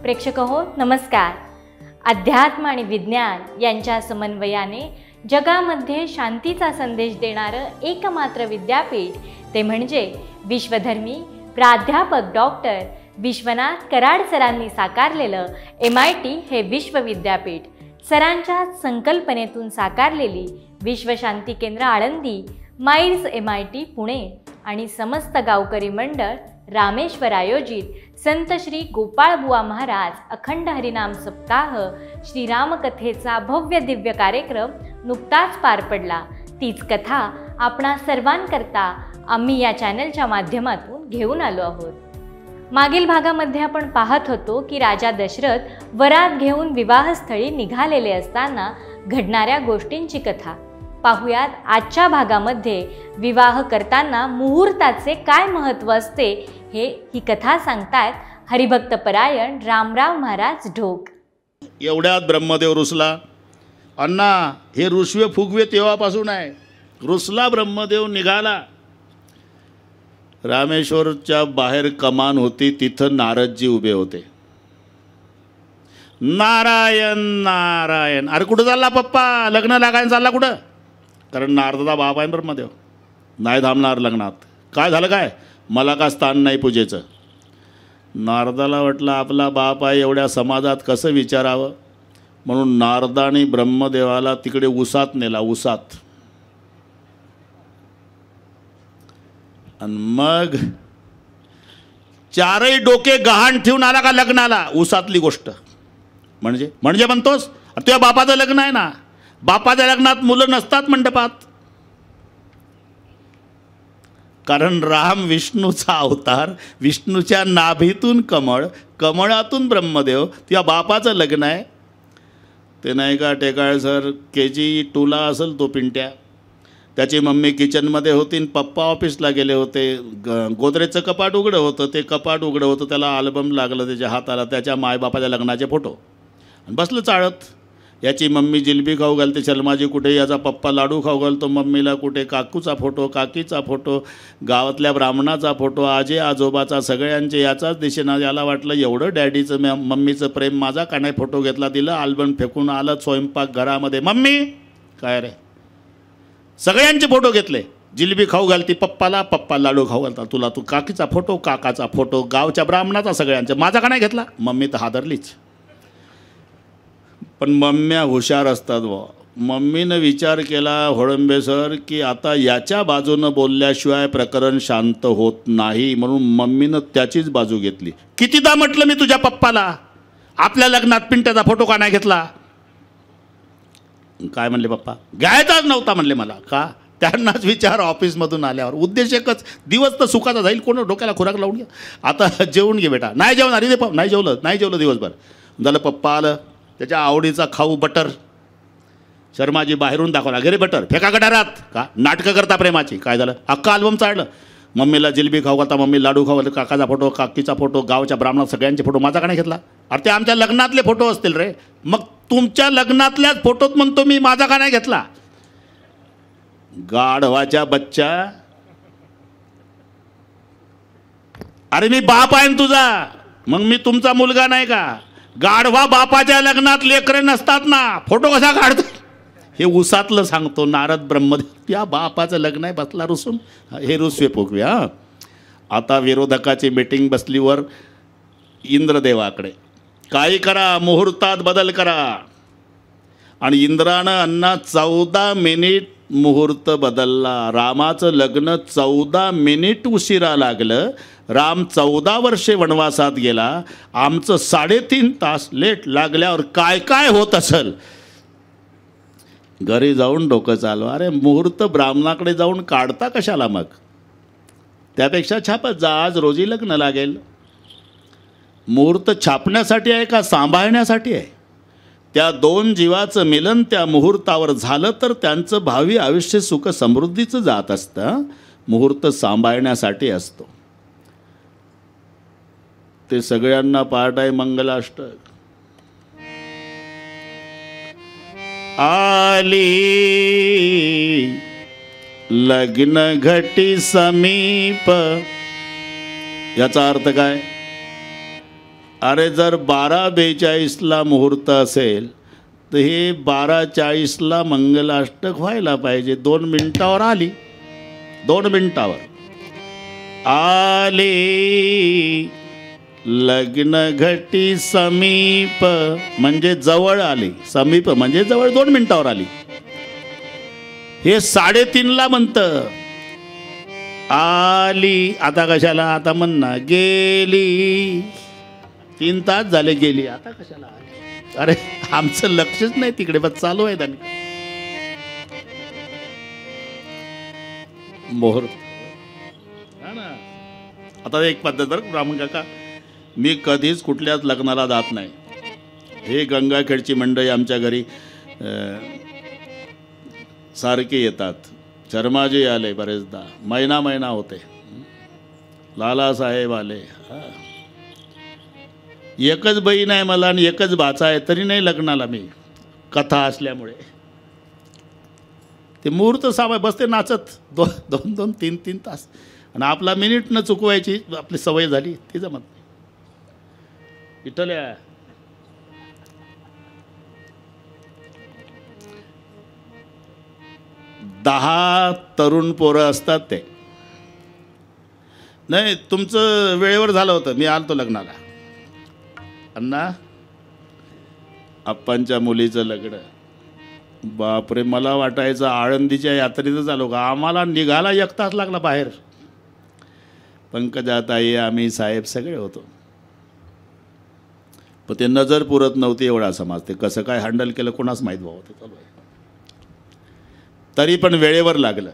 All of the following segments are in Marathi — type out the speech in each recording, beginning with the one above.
प्रेक्षक हो नमस्कार। अध्यात्म आणि विज्ञान यांच्या समन्वयाने जगामध्ये शांतीचा संदेश देणारं एकमात्र विद्यापीठ ते म्हणजे विश्वधर्मी प्राध्यापक डॉक्टर विश्वनाथ कराड सरांनी साकारलेलं MIT हे विश्वविद्यापीठ। सरांच्या संकल्पनेतून साकारलेली विश्वशांती केंद्र आळंदी, माईर्स MIT पुणे आणि समस्त गावकरी मंडळ रामेश्वर आयोजित संत श्री गोपाळबुवा महाराज अखंड हरिनाम सप्ताह श्रीरामकथेचा भव्य दिव्य कार्यक्रम नुकताच पार पडला। तीच कथा आपणा सर्वांकरता आम्ही या चॅनलच्या माध्यमातून घेऊन आलो आहोत। मागील भागामध्ये आपण पाहत होतो की राजा दशरथ वरात घेऊन विवाहस्थळी निघालेले असताना घडणाऱ्या गोष्टींची कथा पाहूयात। आजच्या भागामध्ये विवाह करताना मुहूर्ताचे काय महत्त्व असते ही कथा सांगतायत हरिभक्त परायण रामराव महाराज ढोक। एवढ्यात ब्रह्मदेव रुसला। अण्णा हे रुसवे फुगवे तेव्हापासून आहे। रुसला ब्रह्मदेव, निघाला। रामेश्वरच्या बाहेर कमान होती, तिथं नारदजी उभे होते। नारायण नारायण, अरे कुठं चालला पप्पा? लग्न लागायला चालला कुठं? कारण नारदाचा बाप आहे ब्रह्मदेव, नाही थांबणार लग्नात। काय झालं? काय मला का स्थान नाही पूजेचं? नारदाला वाटलं आपला बाप आहे, एवढ्या समाजात कसं विचारावं, म्हणून नारदाने ब्रह्मदेवाला तिकडे उसात नेला, उसात। आणि मग चारही डोके गहाण ठेवून आला का लग्नाला? उसातली गोष्ट म्हणजे म्हणतोस तुझ्या बापाचं लग्न आहे ना, बापाच्या लग्नात मुलं नसतात मंडपात। कारण राम विष्णूचा अवतार, विष्णूच्या नाभीतून कमळ, कमळातून ब्रह्मदेव, तुझ्या बापाचं लग्न आहे। ते नाही का टेकाळे सर KG2ला असेल तो पिंट्या, त्याची मम्मी किचनमध्ये होती, पप्पा ऑफिसला गेले होते। गोदरेजचं कपाट उघडं होतं, ते कपाट उघडं होतं, त्याला अल्बम लागलं त्याच्या हाताला, त्याच्या मायबापाच्या लग्नाचे फोटो, आणि बसलं चाळत। याची मम्मी जिलबी खाऊ घालते, शर्माजी कुठे, याचा पप्पा लाडू खाऊ घालतो मम्मीला कुठे, काकूचा फोटो, काकीचा फोटो, गावातल्या ब्राह्मणाचा फोटो, आजी आजोबाचा, सगळ्यांचे याचाच दिशेना। याला वाटलं एवढं डॅडीचं मम्मीचं प्रेम माझा का नाही? फोटो घेतला, दिलं अल्बम फेकून, आलं स्वयंपाक घरामध्ये। मम्मी काय रे? सगळ्यांचे फोटो घेतले। जिलबी खाऊ घालती पप्पाला, पप्पा लाडू खाऊ घालता तुला, तू काकीचा फोटो, काकाचा फोटो, गावच्या ब्राह्मणाचा, सगळ्यांचा। माझा का नाही घेतला? मम्मी तर हादरलीच। पण मम्म्या हुशार असतात व मम्मीनं विचार केला होळंबे सर की आता याच्या बाजूनं बोलल्याशिवाय प्रकरण शांत होत नाही, म्हणून मम्मीनं त्याचीच बाजू घेतली। कितीदा म्हटलं मी तुझ्या पप्पाला आपल्या लग्नात पिंट्याचा फोटो का नाही घेतला? काय म्हणले पप्पा? घ्यायचाच नव्हता म्हणले मला। का? त्यांनाच विचार ऑफिसमधून आल्यावर। उद्देश एकच, दिवस तर सुखाचा जाईल, कोण डोक्याला खुराक लावून घ्या, आता जेवून घे बेटा। नाही जेवणार रे पप्पा, नाही जेवलं दिवसभर। झालं पप्पा आलं, त्याच्या आवडीचा खाऊ बटर, शर्माजी बाहेरून दाखवला, घे रे बटर, फेका गटारात। का नाटकं करता प्रेमाची? काय झालं? अख्खा अल्बम चाळलं। मम्मीला जिलबी खाऊ घालता, मम्मी लाडू खाऊ घालता, काकाचा फोटो, काकीचा फोटो, गावच्या ब्राह्मणात सगळ्यांचे फोटो, माझा का नाही घेतला? अरे ते आमच्या लग्नातले फोटो असतील रे। मग तुमच्या लग्नातल्याच फोटोत म्हणतो मी, माझा का नाही घेतला? गाढवाच्या बच्चा, अरे मी बाप आहे ना तुझा, मग मी तुमचा मुलगा नाही का? गाढवा बापाच्या लग्नात लेकरं नसतात ना, फोटो कसा काढतो? हे उसातलं सांगतो नारद ब्रह्मदेव, या बापाचं लग्न आहे, बसला रुसून। हे रुसवे फुगवे। हां, आता विरोधकाची मीटिंग बसलीवर इंद्रदेवाकडे, काही करा, मुहूर्तात बदल करा। आणि इंद्रानं अण्णा 14 मिनिट मुहूर्त बदलला। रामाचं लग्न 14 मिनिट उशिरा लागलं। राम 14 वर्षे वनवासात गेला, आमचं 3.5 तास लेट लागल्यावर काय काय होत असेल? घरी जाऊन डोकं चालवा। अरे मुहूर्त ब्राह्मणाकडे जाऊन काढता कशाला? मग त्यापेक्षा छापत जा, आज रोजी लग्न लागेल। मुहूर्त छापण्यासाठी आहे का सांभाळण्यासाठी आहे? त्या दोन जीवाचं मिलन त्या मुहूर्तावर झालं तर त्यांचं भावी आयुष्य सुख समृद्धीचं जात असतं। मुहूर्त सांभाळण्यासाठी असतो। ते सगळ्यांना पाठ आहे मंगलाष्टक। आली लग्न घटी समीप, याचा अर्थ काय? अरे जर 12:42ला मुहूर्त असेल तर हे 12:40ला मंगलाष्टक व्हायला पाहिजे. 2 मिनिटावर आली, 2 मिनिटावर आले. लग्न घटी समीप म्हणजे जवळ आली, समीप म्हणजे जवळ, 2 मिनिटावर आली. हे 3:30ला म्हणतं आली. आता कशाला, आता म्हण ना गेली. 3 तास झाले गेली, आता कशाला आली. अरे आमचं लक्षच नाही तिकडे, बस चालू आहे त्यांनी मोहर. आता एक पद्धत बरं ब्राह्मण काका, मी कधीच कुठल्याच लग्नाला जात नाही. हे गंगाखेडची मंडळी आमच्या घरी सारखे येतात. शर्माजी आले बरेचदा, महिना होते. लालासाहेब आले. एकच बहीण आहे मला आणि एकच भाचा आहे, तरी नाही लग्नाला मी, कथा असल्यामुळे. ते मुहूर्त सामाय बसते नाचत 2-2, 3-3 तास, आणि आपला मिनिट न चुकवायची आपली सवय झाली, ती जमत नाही. इटल्या 10 तरुण पोरं असतात. ते नाही, तुमचं वेळेवर झालं होतं, मी आलतो लग्नाला. अण्णा आप्पांच्या मुलीचं लग्न, बापरे, मला वाटायचं आळंदीच्या यात्रेतच आलो का. आम्हाला निघाला 1 तास लागला बाहेर. पंकजाताई, आम्ही साहेब सगळे होतो. पण ते नजर पुरत नव्हती एवढा समाज. ते कसं काय हँडल केलं कोणाच माहीत भाऊ. ते चालू आहे, तरी पण वेळेवर लागलं.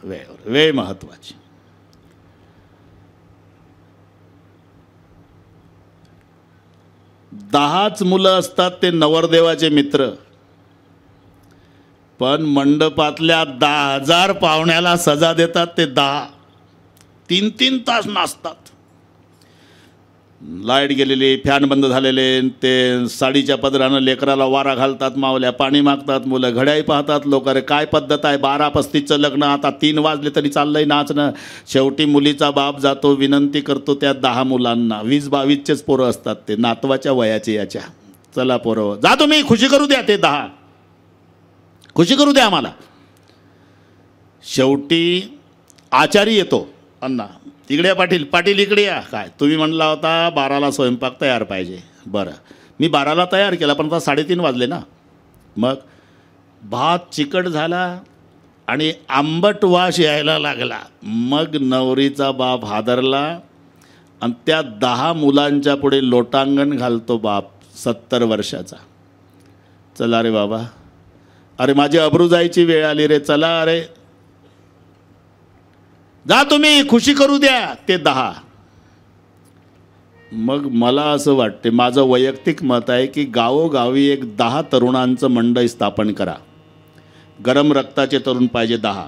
वेळेवर, वेळ महत्वाची. दहाच मुलं असतात ते नवरदेवाचे मित्र, पण मंडपातल्या 10,000 पाहुण्याला सजा देतात. ते 10 3-3 तास नाचतात. लाईट गेलेली, फॅन बंद झालेले, ते साडीच्या पदरानं लेकराला वारा घालतात, मावल्या पाणी मागतात मुलं, घड्याळी पाहतात लोक. अरे काय पद्धत आहे, 12:35चं लग्न, आता 3 वाजले तरी चाललंय नाचणं. शेवटी मुलीचा बाप जातो, विनंती करतो त्या 10 मुलांना. 20-22चेच पोरं असतात, ते नातवाच्या वयाचे. याच्या चला पोरं जा तुम्ही, खुशी करू द्या. ते 10 खुशी करू द्या आम्हाला. शेवटी आचारी येतो, अण्णा इकडे या, पाटील पाटील इकडे या. काय तुम्ही म्हणला होता 12ला स्वयंपाक तयार पाहिजे. बरं, मी 12ला तयार केला, पण आता 3:30 वाजले ना. मग भात चिकट झाला आणि आंबट वास यायला लागला. मग नवरीचा बाप हादरला आणि त्या 10 मुलांच्या पुढे लोटांगण घालतो बाप 70 वर्षाचा. चला रे बाबा, अरे माझी अब्रू जायची वेळ आली रे, चला अरे जा तुम्ही, खुशी करू द्या. ते 10. मग मला असं वाटते, माझं वैयक्तिक मत आहे की गावोगावी एक 10 तरुणांचं मंडळ स्थापन करा. गरम रक्ताचे तरुण पाहिजे 10.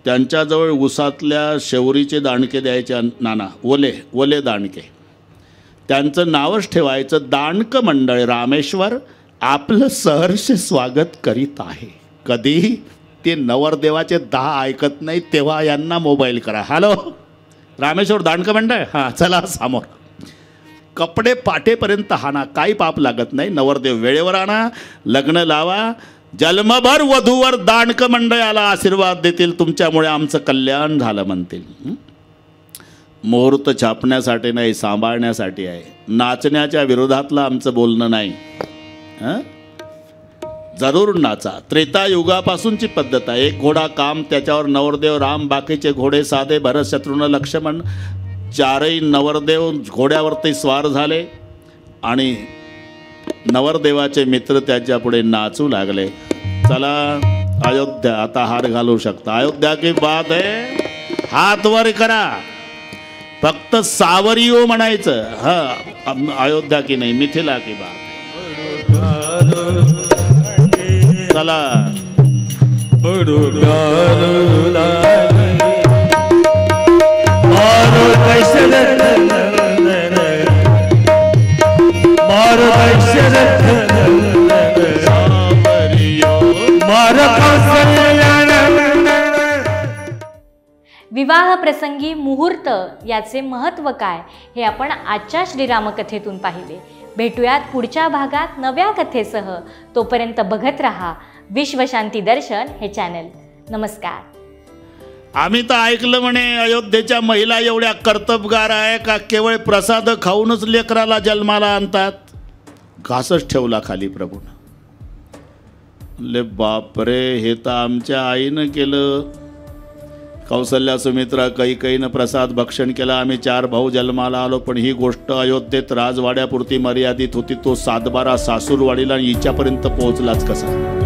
त्यांच्याजवळ उसातल्या शेवरीचे दाणके द्यायचे. नाना ओले दाणके, त्यांचं नावच ठेवायचं दाणकं मंडळ रामेश्वर आपलं सहर्ष स्वागत करीत आहे. कधी ते नवरदेवाचे 10 ऐकत नाही तेव्हा यांना मोबाईल करा, हॅलो रामेश्वर दाणकं मंडळ, हां चला समोर. कपडे पाठेपर्यंत हाना, काही पाप लागत नाही. नवरदेव वेळेवर आणा, लग्न लावा. जन्मभर वधूवर दाणकं मंडळाला आशीर्वाद देतील, तुमच्यामुळे आमचं कल्याण झालं म्हणतील. मुहूर्त छापण्यासाठी नाही, सांभाळण्यासाठी आहे. नाचण्याच्या विरोधातलं आमचं बोलणं नाही. हां, जरूर नाचा. त्रेतायुगापासूनची पद्धत आहे. 1 घोडा काम, त्याच्यावर नवरदेव राम, बाकीचे घोडे साधे भरत, शत्रुघ्न, लक्ष्मण. 4ही नवरदेव घोड्यावरती स्वार झाले आणि नवरदेवाचे मित्र त्याच्या पुढे नाचू लागले. चला अयोध्या, आता हार घालू शकता. अयोध्या की बात आहे, हात वर करा, फक्त सावरियो म्हणायचं. हां, अयोध्या की नाही, मिथिला की बात. चला विवाह प्रसंगी मुहूर्त याचे महत्त्व काय हे आपण आजच्या श्रीरामकथेतून पाहिले. भेटूयात पुढच्या भागात नव्या कथेसह. तोपर्यंत बघत रहा विश्वशांती दर्शन हे चॅनल. नमस्कार. आम्ही तर ऐकलं म्हणे अयोध्येच्या महिला एवढ्या कर्तबगार आहे का केवळ प्रसाद खाऊनच लेकराला जन्माला आणतात. घासच ठेवला खाली प्रभूनं. ले बापरे, हे तर आमच्या आईनं केलं. कौसल्या सुमित्रा कैकेयीनं प्रसाद भक्षण केला. आम्ही 4 भाऊ जन्माला आलो. पण ही गोष्ट अयोध्येत राजवाड्यापुरती मर्यादित होती. तो 7-12 सासूरवाडीला हिच्यापर्यंत पोहोचलाच कसा.